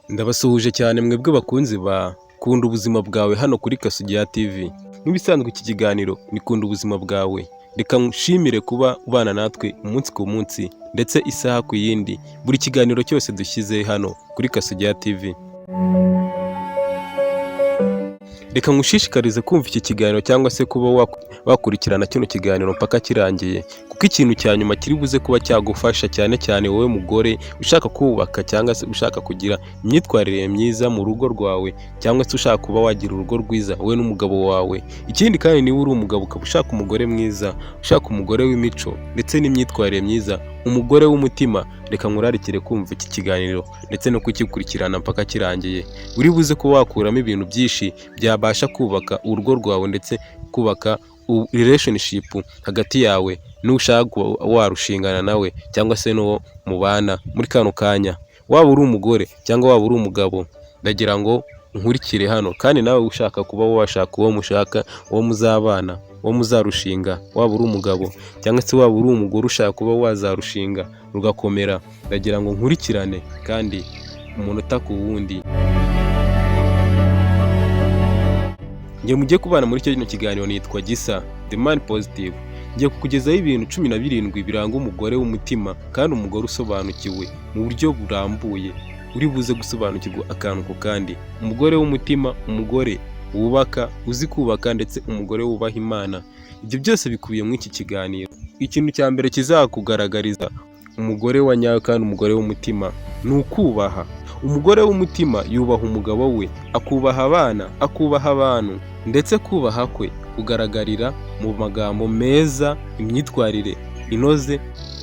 Ndabasuhuje cyane mwebwe bakunzi ba Kunda ubuzima bwawe hano kuri Kasugira TV. Nk'ibisanzwe iki kiganiro ni Kunda ubuzima bwawe. Reka nshimire kuba ubana natwe umunsi ku munsi ndetse isaha ku yindi. Buri kiganiro cyose dushyize hano kuri Kasugira TV. Reka ngushishikarize kumva iki kiganiro cyangwa se kuba wakurikirana kino kiganiro mpaka kirangiye, kuko ikintu cya nyuma kiri buze kuba cyagufasha cyane cyane wowe mugore ushaka kubaka cyangwa se ushaka kugira imyitwarire myiza mu rugo rwawe, cyangwa se ushaka kuba wagira urugo rwiza wowe n'umugabo wawe. Ikindi kandi niba uri umugabo ukaba ushaka umugore mwiza, ushaka umugore w'imico ndetse n'imyitwarire myiza, umugore w'umutima, reka nkurarikire kumva iki kiganiro ndetse no kugikurikirana mpaka kirangiye. Uri buze kuba wakuramo ibintu byinshi byabasha kubaka urugo rwawe ndetse kubaka relationship hagati yawe n'ushaka warushingana nawe cyangwa se n'uwo mubana muri kano kanya. Waba uri umugore cyangwa waba uri umugabo, ndagira ngo nkurikire hano, kandi nawe ushaka kuba washaka uwo mushaka, uwo muzabana, uwo muzarushinga, waba uri umugabo cyangwa se waba uri umugore ushaka kuba wazarushinga rugakomera, ndagira ngo nkurikirane kandi umunota ku wundi. Ngiye mujye kubana muri kino kiganiro, nitwa Gisa The Man Positive. Ngiye kukugezaho ibintu 17 biranga umugore w'umutima kandi umugore usobanukiwe mu buryo burambuye. Uri buze gusobanukirwa akantu ku kandi. Umugore w'umutima, umugore wubaka, uzi kubaka ndetse umugore wubaha Imana. Ibyo byose bikubiye muri iki kiganiro. Ikintu cya mbere kizakugaragariza umugore wa nyawe kandi umugore w'umutima ni ukubaha. Umugore w'umutima yubaha umugabo we, akubaha abana, akubaha abantu, ndetse kubaha kwe kugaragarira mu magambo meza, imyitwarire inoze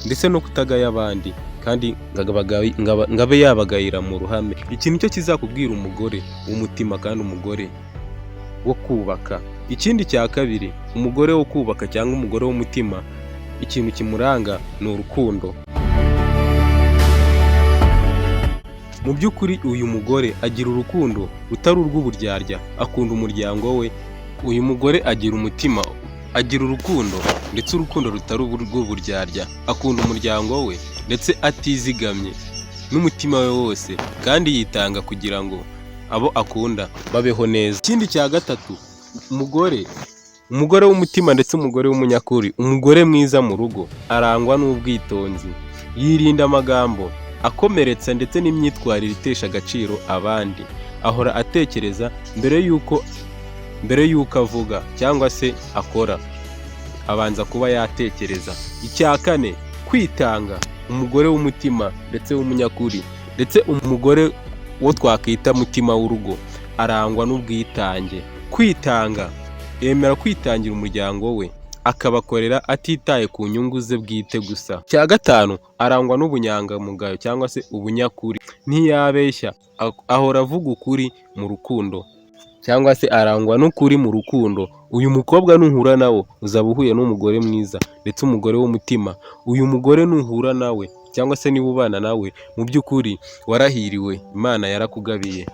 ndetse no kutagaya abandi, kandi ngabe yabagayira mu ruhame. Ikintu cyo kizakubwira umugore w'umutima kandi umugore wo kubaka. Ikindi cya kabiri, umugore wo kubaka cyangwa umugore w'umutima, ikintu kimuranga ni urukundo. Mu by'ukuri uyu mugore agira urukundo rutari urw'uburyarya, akunda umuryango we. Uyu mugore agira umutima, agira urukundo ndetse urukundo rutari urw'uburyarya, akunda umuryango we ndetse atizigamye n'umutima we wose, kandi yitanga kugira ngo abo akunda babeho neza. Ikindi cya gatatu, umugore w'umutima ndetse umugore w'umunyakuri, umugore mwiza mu rugo arangwa n'ubwitonzi, yirinda amagambo akomeretsa ndetse n'imyitwarire itesha agaciro abandi. Ahora atekereza mbere y'uko avuga cyangwa se akora, abanza kuba yatekereza. Icya kane, kwitanga. Umugore w'umutima ndetse w'umunyakuri ndetse umugore wo twakwita mutima w'urugo arangwa n'ubwitange. Kwitanga, yemera kwitangira umuryango we, akabakorera atitaye ku nyungu ze bwite gusa. Cya gatanu, arangwa n'ubunyangamugayo cyangwa se ubunyakuri, ntiyabeshya, ahora avuga ukuri mu rukundo cyangwa se arangwa n'ukuri mu rukundo. Uyu mukobwa nuhura nawe uzaba uhuye n'umugore mwiza ndetse umugore w'umutima. Uyu mugore nuhura nawe cyangwa se niba ubana nawe, mu by'ukuri warahiriwe, Imana yarakugabiye.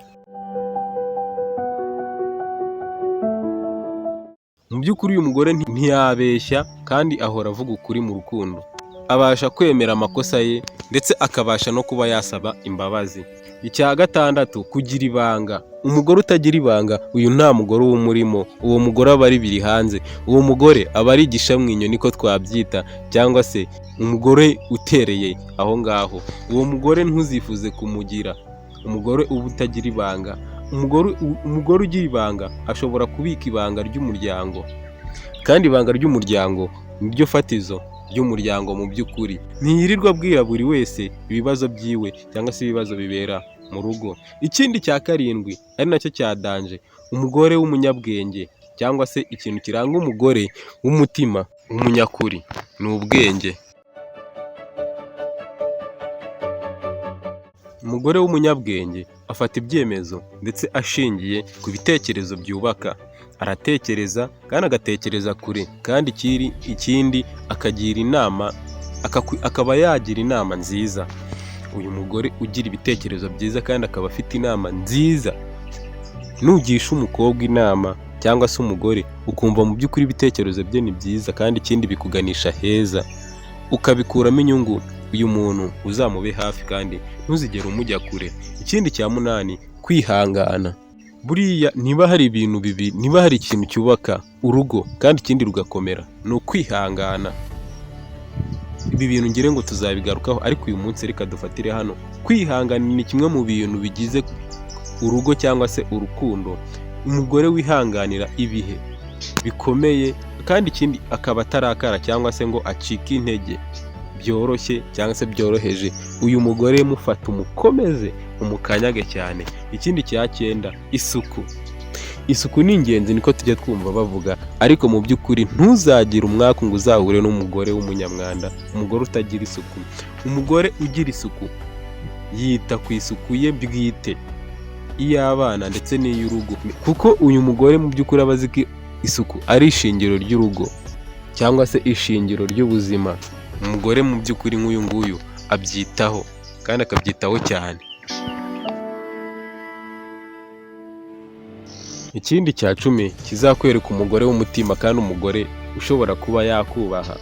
Mu by'ukuri uyu mugore ntiyabeshya kandi ahora avuga ukuri mu rukundo. Abasha kwemera amakosa ye ndetse akabasha no kuba yasaba imbabazi. Icya gatandatu, kugira ibanga. Umugore utagira ibanga, uyu nta mugore w'umurimo. Uwo mugore aba ari biri hanze. Uwo mugore aba ari igishamwinyo, niko twabyita, cyangwa se umugore utereye aho ngaho. Uwo mugore ntuzifuze kumugira. Umugore uba utagira ibanga. Umugore ugira ibanga ashobora kubika ibanga ry'umuryango, kandi ibanga ry'umuryango niryo fatizo ry'umuryango mu by'ukuri. Ntiyirirwa abwira buri wese ibibazo byiwe cyangwa se ibibazo bibera mu rugo. Ikindi cya karindwi, ari nacyo cya danje, umugore w'umunyabwenge cyangwa se ikintu kiranga umugore w'umutima w'umunyakuri ni ubwenge. Umugore w'umunyabwenge afata ibyemezo ndetse ashingiye ku bitekerezo byubaka. Aratekereza kandi agatekereza kure, kandi ikindi akagira inama, akaba yagira inama nziza. Uyu mugore ugira ibitekerezo byiza kandi akaba afite inama nziza, nugisha umukobwa inama cyangwa se umugore ukumva mu by'ukuri ibitekerezo bye ni byiza kandi ikindi bikuganisha heza, ukabikuramo inyungu, uyu muntu uzamube hafi kandi ntuzigere umujya kure. Ikindi cya munani, kwihangana. Buriya niba hari ibintu bibiri, niba hari ikintu cyubaka urugo kandi ikindi rugakomera, ni ukwihangana. Ibi bintu ngire ngo tuzabigarukaho, ariko uyu munsi reka dufatire hano. Kwihangana ni kimwe mu bintu bigize urugo cyangwa se urukundo. Umugore wihanganira ibihe bikomeye kandi ikindi akaba atarakara cyangwa se ngo acike intege byoroshye cyangwa se byoroheje, uyu mugore mufata umukomeze umukanyage cyane. Ikindi cya cyenda, isuku. Isuku ni ingenzi, niko tujya twumva bavuga, ariko mu by'ukuri ntuzagire umwaku ngo uzahure n'umugore w'umunyamwanda, umugore utagira isuku. Umugore ugira isuku yita ku isuku ye bwite, iy'abana ndetse n'iy'urugo, kuko uyu mugore mu by'ukuri aba azi ko isuku ari ishingiro ry'urugo cyangwa se ishingiro ry'ubuzima. Umugore mu by'ukuri nk'uyu nguyu abyitaho kandi akabyitaho cyane. Ikindi cya cumi kizakwereka umugore w'umutima kandi umugore ushobora kuba yakubaha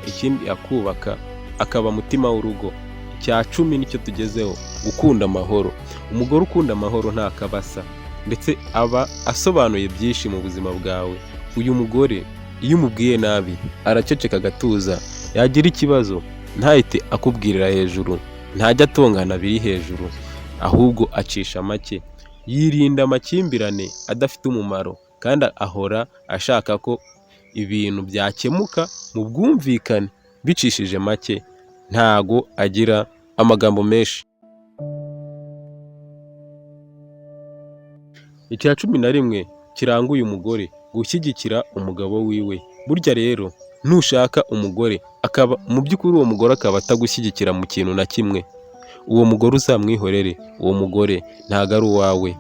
ikindi akubaka akaba mutima w'urugo. Icya cumi nicyo tugezeho, gukunda amahoro. Umugore ukunda amahoro nta kabasa ndetse aba asobanuye byinshi mu buzima bwawe. Uyu mugore iyo umubwiye nabi araceceka agatuza, yagira ikibazo ntahite akubwirira hejuru, ntajya atongana biri hejuru, ahubwo acisha make, yirinda amakimbirane adafite umumaro kandi ahora ashaka ko ibintu byakemuka mu bwumvikane bicishije make, ntago agira amagambo menshi. Icya cumi na rimwe kiranga uyu mugore, gushyigikira umugabo wiwe. Burya rero nushaka umugore akaba mu by'ukuri uwo mugore akaba atagushyigikira mu kintu na kimwe, uwo mugore uzamwihorere, uwo mugore ntago ari uwawe.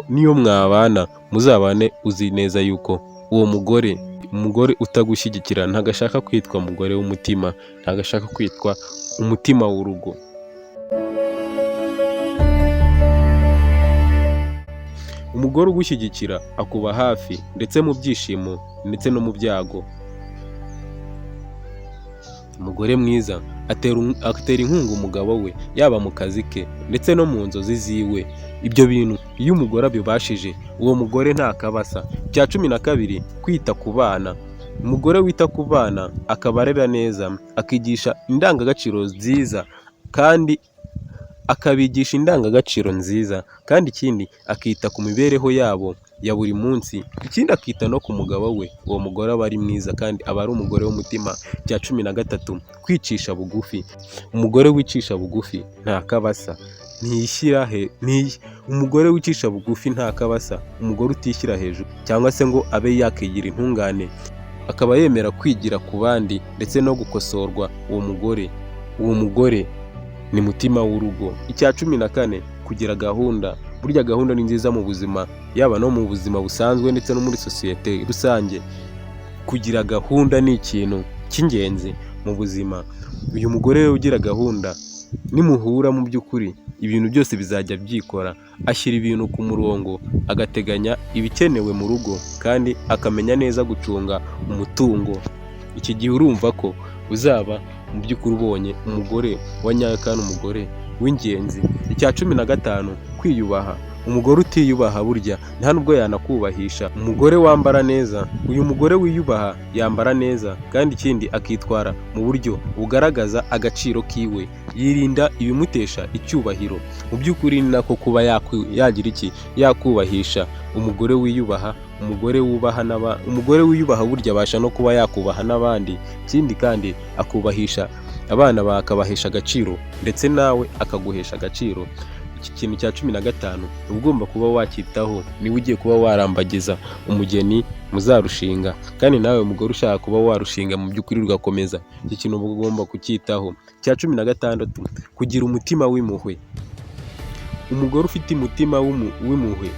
Niyo mwabana muzabane uzi neza yuko uwo umugore utagushyigikira ntago ashaka kwitwa umugore w'umutima, ntago ashaka kwitwa umutima w'urugo. Umugore ugushyigikira akuba hafi ndetse mu byishimo ndetse no mu byago. Umugore mwiza atera inkunga umugabo we, yaba mu kazi ke ndetse no mu nzozi ziwe. Ibyo bintu iyo umugore abibashije, uwo mugore nta kabasa. Icya cumi na kabiri, kwita ku bana. Umugore wita ku bana akaba arera neza, akigisha indangagaciro nziza kandi akabigisha indangagaciro nziza, kandi ikindi akita ku mibereho yabo ya buri munsi. Ikindi akita no ku mugabo we, uwo mugore aba ari mwiza kandi aba ari umugore w'umutima. Cya cumi na gatatu, kwicisha bugufi. Umugore wicisha bugufi nta kabasa, umugore wicisha bugufi nta kabasa, umugore utishyira hejuru cyangwa se ngo abe yakigira intungane, akaba yemera kwigira ku bandi ndetse no gukosorwa. Uwo mugore ni mutima w'urugo. Icya cumi na kane, kugira gahunda. Burya gahunda ni nziza mu buzima, yaba no mu buzima busanzwe ndetse no muri sosiyete rusange. Kugira gahunda ni ikintu cy'ingenzi mu buzima. Uyu mugore rero ugira gahunda, nimuhura mu by'ukuri ibintu byose bizajya byikora. Ashyira ibintu ku murongo, agateganya ibikenewe mu rugo kandi akamenya neza gucunga umutungo. Iki gihe urumva ko uzaba mu by'ukuri ubonye umugore wa nyawe kandi umugore w'ingenzi. Icya cumi na gatanu, kwiyubaha. Umugore utiyubaha burya nta nubwo yanakubahisha. Umugore wambara neza, uyu mugore wiyubaha yambara neza kandi ikindi akitwara mu buryo bugaragaza agaciro kiwe, yirinda ibimutesha icyubahiro. Mu by'ukuri ni nako kuba yagira yakubahisha. Umugore wiyubaha, umugore wiyubaha burya abasha no kuba yakubaha n'abandi. Ikindi kandi akubahisha abana bawe, akabahesha agaciro ndetse nawe akaguhesha agaciro. Iki kintu cya cumi na gatanu uba ugomba kuba wacyitaho, niba ugiye kuba warambagiza umugeni muzarushinga kandi nawe umugore ushaka kuba warushinga mu by'ukuri rugakomeza, iki kintu uba ugomba kucyitaho. Icya cumi na gatandatu, kugira umutima w'impuhwe. Umugore ufite umutima w'impuhwe,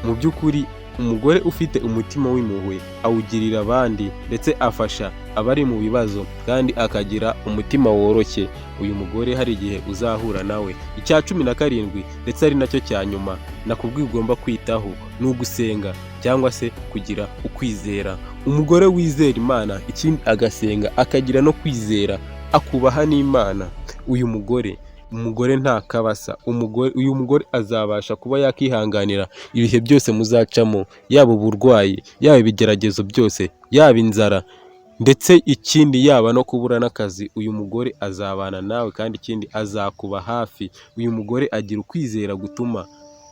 mu by'ukuri umugore ufite umutima w'impuhwe awugirira abandi ndetse afasha abari mu bibazo kandi akagira umutima woroshye. Uyu mugore hari igihe uzahura nawe. Icya cumi na karindwi ndetse ari nacyo cya nyuma nakubwiye ugomba kwitaho, ni ugusenga cyangwa se kugira ukwizera. Umugore wizera Imana, ikindi agasenga akagira no kwizera akubaha n'Imana. Umugore nta kabasa, uyu mugore azabasha kuba yakihanganira ibihe byose muzacamo, yaba uburwayi, yaba ibigeragezo byose, yaba inzara, ndetse ikindi yaba no kubura n'akazi. Uyu mugore azabana nawe kandi ikindi azakuba hafi. Uyu mugore agira ukwizera gutuma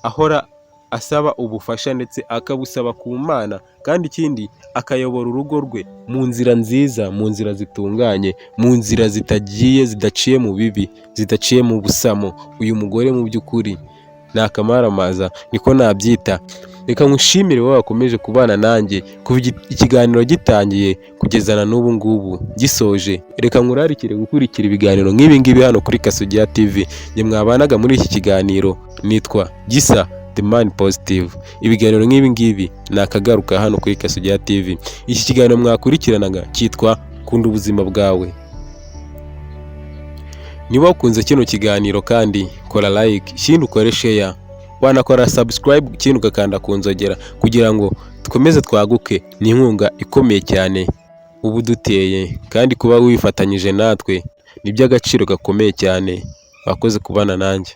ahora asaba ubufasha ndetse akabusaba ku Mana, kandi ikindi akayobora urugo rwe mu nzira nziza, mu nzira zitunganye, mu nzira zidaciye mu bibi, zidaciye mu busamo. Uyu mugore mu by'ukuri ni akamaramaza, niko nabyita. Reka nkushimire wowe wakomeje kubana nanjye kuva ikiganiro gitangiye kugezana n'ubu ngubu gisoje. Reka nkurarikire gukurikira ibiganiro nk'ibi ngibi hano kuri Kasogia TV. Njye mwabanaga muri iki kiganiro nitwa Gisa The Man Positive. Ibiganiro nk'ibi ngibi nakagaruka hano kuri Kasogia TV. Iki kiganiro mwakurikiranaga cyitwa Kunda ubuzima bwawe. Niba ukunze kino kiganiro kandi kora like, ikindi ukore share, wanakora subscribe, ikindi ugakanda ku nzogera kugira ngo dukomeze twaguke. Ni inkunga ikomeye cyane ubu duteye, kandi kuba wifatanyije natwe ni by'agaciro gakomeye cyane. Wakoze kubana nanjye.